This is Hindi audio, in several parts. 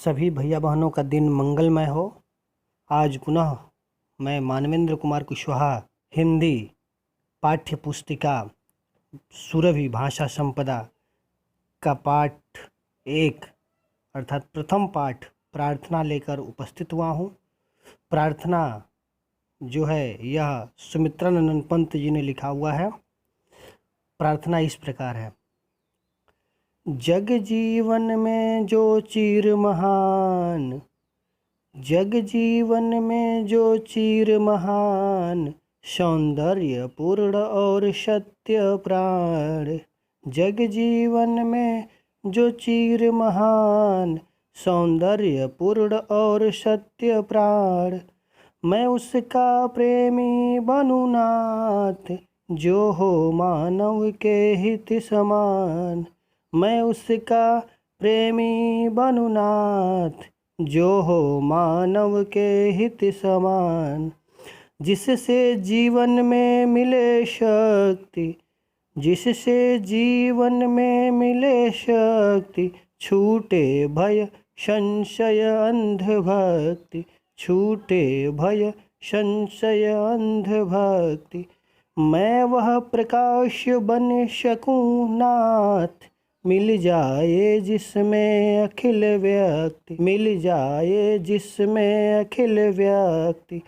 सभी भैया बहनों का दिन मंगलमय हो। आज पुनः मैं मानवेंद्र कुमार कुशवाहा हिंदी पाठ्य पुस्तिका सुरभि भाषा संपदा का पाठ 1 अर्थात प्रथम पाठ प्रार्थना लेकर उपस्थित हुआ हूँ। प्रार्थना जो है यह सुमित्रानंद पंत जी ने लिखा हुआ है। प्रार्थना इस प्रकार है। जग जीवन में जो चीर महान, जग जीवन में जो चीर महान, सौंदर्य पूर्ण और सत्य प्राण। जग जीवन में जो चीर महान, सौंदर्य पूर्ण और सत्य प्राण। मैं उसका प्रेमी बनूं नाथ, जो हो मानव के हित समान। मैं उसका प्रेमी बनूं नाथ, जो हो मानव के हित समान। जिससे जीवन में मिले शक्ति, जिससे जीवन में मिले शक्ति, छूटे भय संशय अंधभक्ति, छूटे भय संशय अंधभक्ति। मैं वह प्रकाश बन सकूं नाथ, मिल जाए जिसमें अखिल व्यक्ति, मिल जाए जिसमें अखिल व्यक्ति।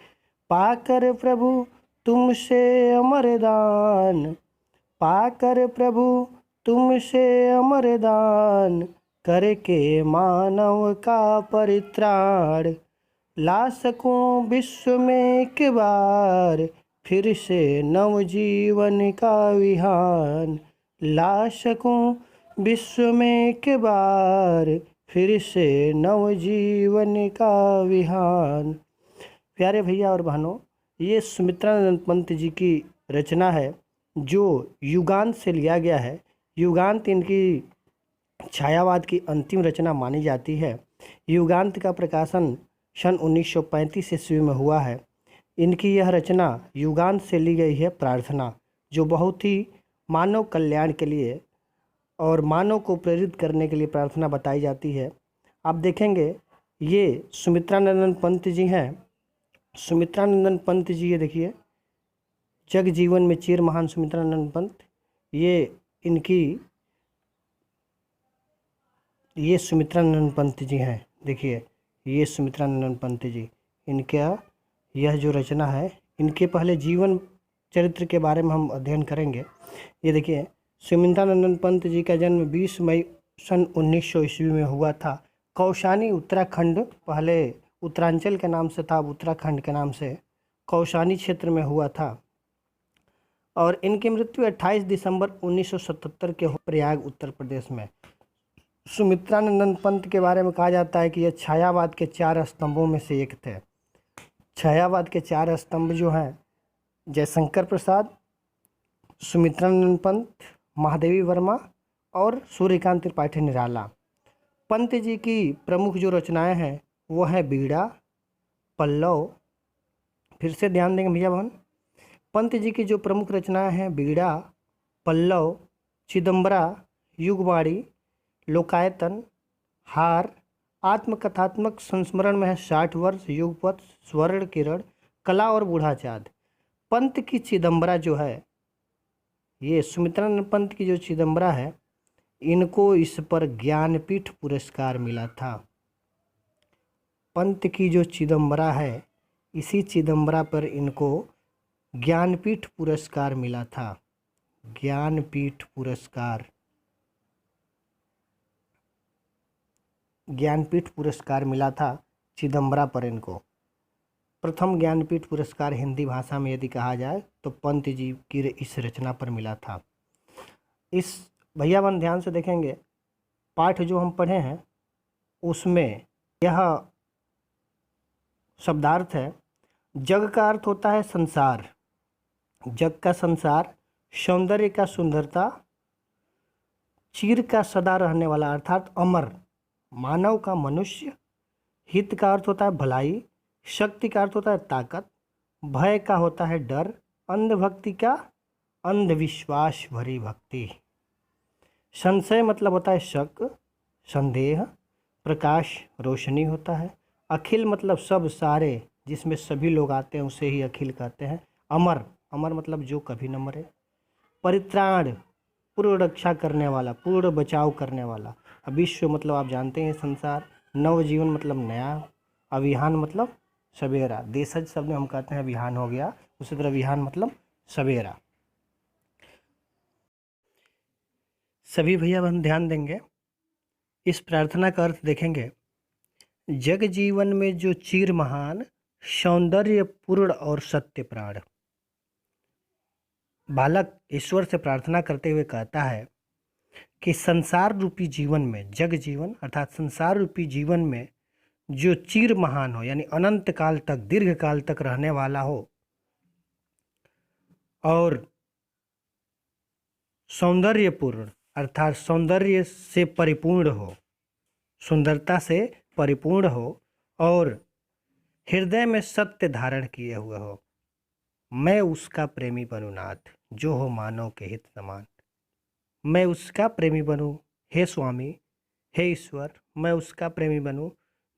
पाकर प्रभु तुमसे अमर दान, पाकर प्रभु तुमसे अमर दान, करके मानव का परित्राण। ला सकूं विश्व में एक बार, फिर से नव जीवन का विहान। ला सकूं विश्व में एक बार, फिर से नव जीवन का विहान। प्यारे भैया और बहनों, ये सुमित्रानंद पंत जी की रचना है जो युगांत से लिया गया है। युगांत इनकी छायावाद की अंतिम रचना मानी जाती है। युगांत का प्रकाशन सन 1935 ईस्वी में हुआ है। इनकी यह रचना युगांत से ली गई है प्रार्थना, जो बहुत ही मानव कल्याण के लिए और मानव को प्रेरित करने के लिए प्रार्थना बताई जाती है। आप देखेंगे ये सुमित्रानंद पंत जी हैं। सुमित्रानंद पंत जी, ये देखिए, जग जीवन में चीर महान सुमित्रानंद पंत, ये सुमित्रानंद पंत जी हैं। देखिए ये सुमित्रानंद पंत जी, इनका यह जो रचना है, इनके पहले जीवन चरित्र के बारे में हम अध्ययन करेंगे। ये देखिए, सुमित्रानंद पंत जी का जन्म 20 मई सन 1900 ईस्वी में हुआ था। कौशानी उत्तराखंड, पहले उत्तरांचल के नाम से था, अब उत्तराखंड के नाम से कौशानी क्षेत्र में हुआ था। और इनकी मृत्यु 28 दिसंबर 1977 के प्रयाग उत्तर प्रदेश में। सुमित्रानंद पंत के बारे में कहा जाता है कि यह छायावाद के 4 स्तंभों में से एक थे। छायावाद के 4 स्तंभ जो हैं, जयशंकर प्रसाद, सुमित्रानंद पंत, महादेवी वर्मा और सूर्यकांत त्रिपाठी निराला। पंत जी की प्रमुख जो रचनाएं हैं वो है बीड़ा, पल्लव। फिर से ध्यान देंगे भैया बहन, पंत जी की जो प्रमुख रचनाएं हैं बीड़ा, पल्लव, चिदम्बरा, युगवाणी, लोकायतन, हार, आत्मकथात्मक संस्मरण में है 60 वर्ष, युगपथ, स्वर्ण किरण, कला और बूढ़ा चाँद। पंत की चिदम्बरा जो है, ये सुमित्रानंद पंत की जो चिदम्बरा है, इनको इस पर ज्ञानपीठ पुरस्कार मिला था। पंत की जो चिदम्बरा है, इसी चिदम्बरा पर इनको ज्ञानपीठ पुरस्कार मिला था। ज्ञानपीठ पुरस्कार, ज्ञानपीठ पुरस्कार मिला था चिदम्बरा पर इनको। प्रथम ज्ञानपीठ पुरस्कार हिंदी भाषा में यदि कहा जाए तो पंत जी की इस रचना पर मिला था। इस भैया बहन ध्यान से देखेंगे, पाठ जो हम पढ़े हैं उसमें यह शब्दार्थ है। जग का अर्थ होता है संसार, जग का संसार, सौंदर्य का सुंदरता, चीर का सदा रहने वाला अर्थात अमर, मानव का मनुष्य, हित का अर्थ होता है भलाई, शक्ति का अर्थ होता है ताकत, भय का होता है डर, अंधभक्ति का अंधविश्वास भरी भक्ति, संशय मतलब होता है शक, संदेह, प्रकाश रोशनी होता है। अखिल मतलब सब सारे, जिसमें सभी लोग आते हैं उसे ही अखिल कहते हैं। अमर, अमर मतलब जो कभी न मरे। परित्राण, पूर्ण रक्षा करने वाला, पूर्ण बचाव करने वाला। विश्व मतलब आप जानते हैं संसार। नवजीवन मतलब नया। अभियान मतलब सवेरा। देशज शब्द में हम कहते हैं अभियान हो गया, उसी तरह अभियान मतलब सवेरा। सभी भैया बहन ध्यान देंगे, इस प्रार्थना का अर्थ देखेंगे। जग जीवन में जो चिर महान, सौंदर्य पूर्ण और सत्य प्राण। बालक ईश्वर से प्रार्थना करते हुए कहता है कि संसार रूपी जीवन में, जग जीवन अर्थात संसार रूपी जीवन में जो चिर महान हो, यानी अनंत काल तक, दीर्घ काल तक रहने वाला हो, और सौंदर्यपूर्ण अर्थात सौंदर्य से परिपूर्ण हो, सुंदरता से परिपूर्ण हो, और हृदय में सत्य धारण किए हुए हो। मैं उसका प्रेमी बनूं नाथ, जो हो मानव के हित समान। मैं उसका प्रेमी बनूं हे स्वामी, हे ईश्वर, मैं उसका प्रेमी बनूं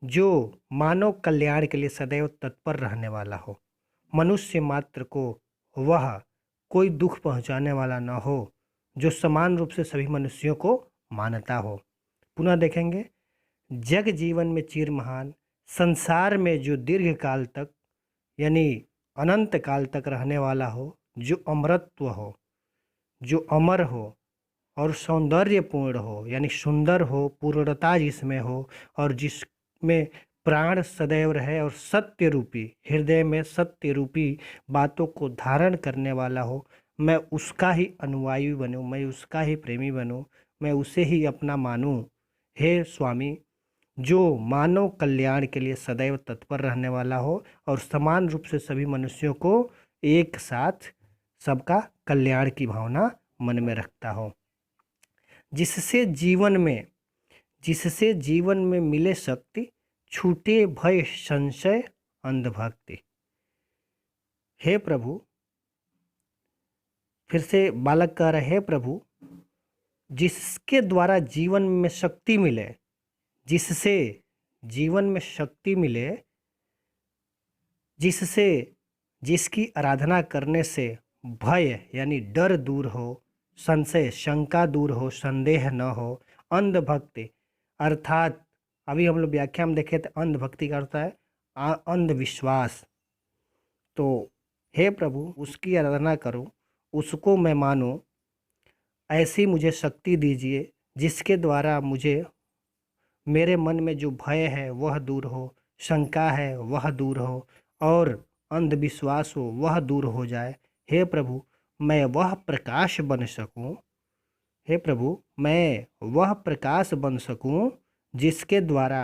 जो मानव कल्याण के लिए सदैव तत्पर रहने वाला हो। मनुष्य मात्र को वह कोई दुख पहुंचाने वाला न हो, जो समान रूप से सभी मनुष्यों को मानता हो। पुनः देखेंगे, जग जीवन में चिर महान, संसार में जो दीर्घ काल तक यानी अनंत काल तक रहने वाला हो, जो अमरत्व हो, जो अमर हो, और सौंदर्यपूर्ण हो यानी सुंदर हो, पूर्णता जिसमें हो, और जिसमें प्राण सदैव रहे, और सत्य रूपी, हृदय में सत्य रूपी बातों को धारण करने वाला हो। मैं उसका ही अनुयायी बनूं, मैं उसका ही प्रेमी बनूं, मैं उसे ही अपना मानूं हे स्वामी, जो मानव कल्याण के लिए सदैव तत्पर रहने वाला हो, और समान रूप से सभी मनुष्यों को एक साथ सबका कल्याण की भावना मन में रखता हो। जिससे जीवन में मिले शक्ति, छूटे भय संशय अंधभक्ति। हे प्रभु, फिर से बालक कह रहे, हे प्रभु, जिसके द्वारा जीवन में शक्ति मिले, जिससे जीवन में शक्ति मिले, जिसकी आराधना करने से भय यानी डर दूर हो, संशय शंका दूर हो, संदेह न हो, अंधभक्ति अर्थात अभी हम लोग व्याख्या में देखे तो अंधभक्ति का अर्थ है अंधविश्वास। तो हे प्रभु, उसकी आराधना करूं, उसको मैं मानूं, ऐसी मुझे शक्ति दीजिए जिसके द्वारा मुझे मेरे मन में जो भय है वह दूर हो, शंका है वह दूर हो, और अंधविश्वास हो वह दूर हो जाए। हे प्रभु, मैं वह प्रकाश बन सकूं, हे प्रभु, मैं वह प्रकाश बन सकूं जिसके द्वारा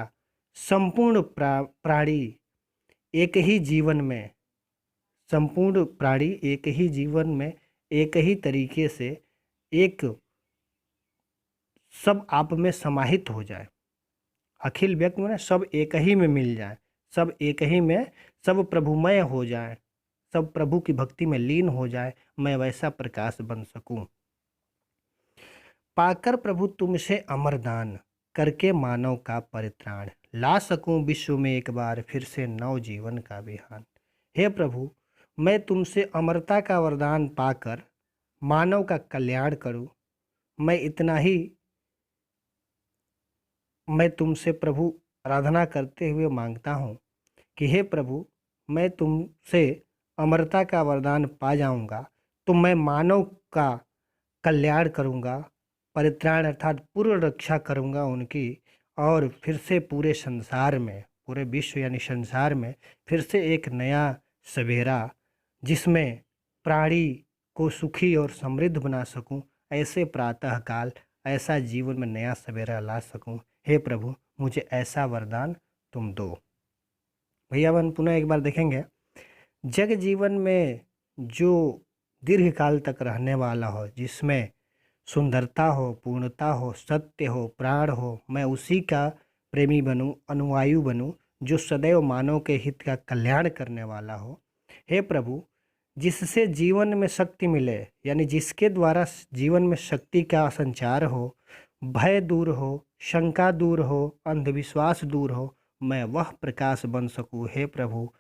संपूर्ण प्राणी एक ही जीवन में, संपूर्ण प्राणी एक ही जीवन में एक ही तरीके से एक सब आप में समाहित हो जाए। अखिल व्यक्ति में सब एक ही में मिल जाए, सब एक ही में, सब प्रभुमय हो जाए, सब प्रभु की भक्ति में लीन हो जाए। मैं वैसा प्रकाश बन सकूं। पाकर प्रभु तुमसे अमरदान, करके मानव का परित्राण, ला सकूं विश्व में एक बार फिर से नव जीवन का विहान। हे प्रभु, मैं तुमसे अमरता का वरदान पाकर मानव का कल्याण करूं। मैं तुमसे प्रभु आराधना करते हुए मांगता हूँ कि हे प्रभु, मैं तुमसे अमरता का वरदान पा जाऊंगा तो मैं मानव का कल्याण करूंगा, परित्राण अर्थात पूर्ण रक्षा करूंगा उनकी, और फिर से पूरे संसार में, पूरे विश्व यानी संसार में फिर से एक नया सवेरा, जिसमें प्राणी को सुखी और समृद्ध बना सकूं, ऐसे प्रातःकाल, ऐसा जीवन में नया सवेरा ला सकूं। हे प्रभु, मुझे ऐसा वरदान तुम दो। भैया बहन पुनः एक बार देखेंगे, जग जीवन में जो दीर्घ काल तक रहने वाला हो, जिसमें सुंदरता हो, पूर्णता हो, सत्य हो, प्राण हो, मैं उसी का प्रेमी बनूं, अनुयायी बनूं, जो सदैव मानव के हित का कल्याण करने वाला हो। हे प्रभु, जिससे जीवन में शक्ति मिले, यानी जिसके द्वारा जीवन में शक्ति का संचार हो, भय दूर हो, शंका दूर हो, अंधविश्वास दूर हो, मैं वह प्रकाश बन सकूं। हे प्रभु,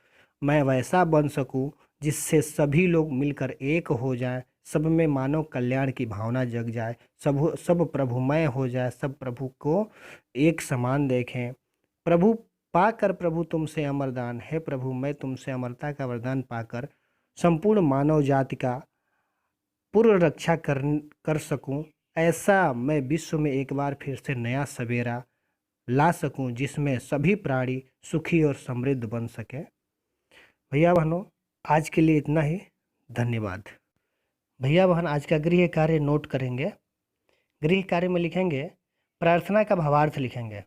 मैं वैसा बन सकूं जिससे सभी लोग मिलकर एक हो जाएं, सब में मानव कल्याण की भावना जग जाए, सब प्रभुमय हो जाए, सब प्रभु को एक समान देखें। प्रभु पाकर प्रभु तुमसे अमरदान। हे प्रभु, मैं तुमसे अमरता का वरदान पाकर संपूर्ण मानव जाति का पूर्ण रक्षा कर सकूं। ऐसा मैं विश्व में एक बार फिर से नया सवेरा ला सकूं जिसमें सभी प्राणी सुखी और समृद्ध बन सके। भैया बहनों, आज के लिए इतना ही। धन्यवाद। भैया बहन, आज का गृह कार्य नोट करेंगे। गृह कार्य में लिखेंगे, प्रार्थना का भावार्थ लिखेंगे।